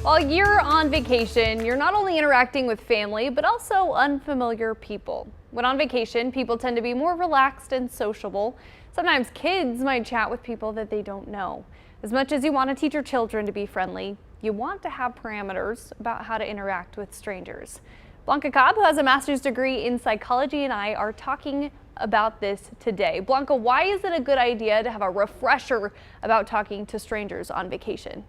While you're on vacation, you're not only interacting with family, but also unfamiliar people. When on vacation, people tend to be more relaxed and sociable. Sometimes kids might chat with people that they don't know. As much as you want to teach your children to be friendly, you want to have parameters about how to interact with strangers. Blanca Cobb, who has a master's degree in psychology, and I are talking about this today. Blanca, why is it a good idea to have a refresher about talking to strangers on vacation?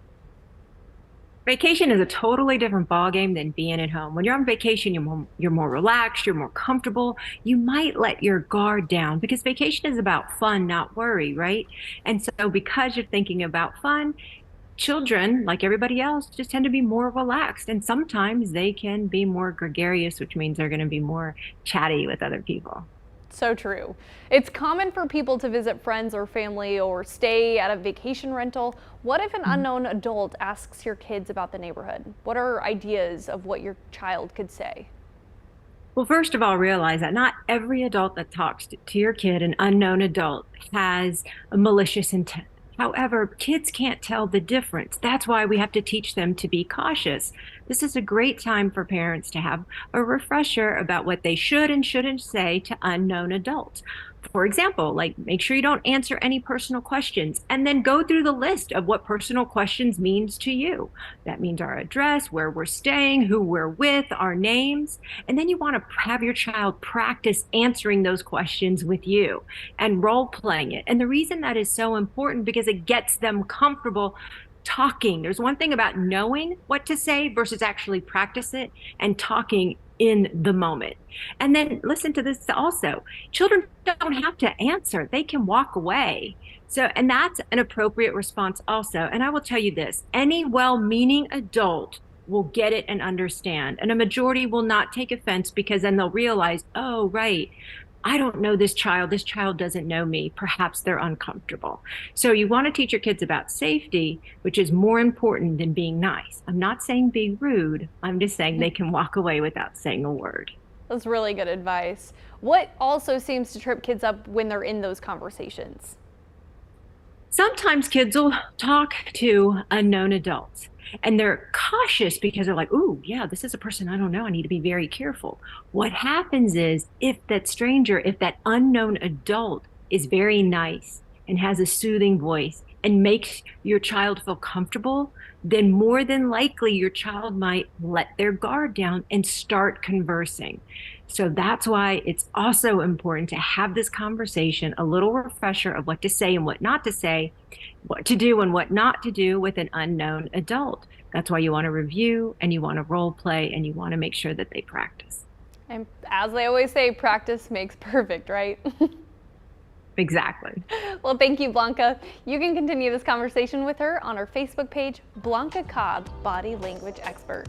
Vacation is a totally different ballgame than being at home. When you're on vacation, you're more relaxed, you're more comfortable. You might let your guard down because vacation is about fun, not worry, right? And so because you're thinking about fun, children, like everybody else, just tend to be more relaxed. And sometimes they can be more gregarious, which means they're going to be more chatty with other people. So true. It's common for people to visit friends or family or stay at a vacation rental. What if an unknown adult asks your kids about the neighborhood? What are ideas of what your child could say? Well, first of all, realize that not every adult that talks to your kid, an unknown adult, has a malicious intent. However, kids can't tell the difference. That's why we have to teach them to be cautious. This is a great time for parents to have a refresher about what they should and shouldn't say to unknown adults. For example, like make sure you don't answer any personal questions and then go through the list of what personal questions means to you. That means our address, where we're staying, who we're with, our names. And then you want to have your child practice answering those questions with you and role playing it. And the reason that is so important because it gets them comfortable talking. There's one thing about knowing what to say versus actually practice it and talking in the moment. And then listen to this also. Children don't have to answer. They can walk away. So, and that's an appropriate response also. And I will tell you this, any well-meaning adult will get it and understand. And a majority will not take offense because then they'll realize, oh, right, I don't know this child. This child doesn't know me. Perhaps they're uncomfortable. So you want to teach your kids about safety, which is more important than being nice. I'm not saying be rude. I'm just saying they can walk away without saying a word. That's really good advice. What also seems to trip kids up when they're in those conversations? Sometimes kids will talk to unknown adults and they're cautious because they're like, ooh, yeah, this is a person I don't know. I need to be very careful. What happens is if that unknown adult is very nice and has a soothing voice and makes your child feel comfortable, then more than likely your child might let their guard down and start conversing. So that's why it's also important to have this conversation, a little refresher of what to say and what not to say, what to do and what not to do with an unknown adult. That's why you want to review and you want to role play and you want to make sure that they practice. And as they always say, practice makes perfect, right? Exactly. Well, thank you, Blanca. You can continue this conversation with her on her Facebook page, Blanca Cobb, Body Language Expert.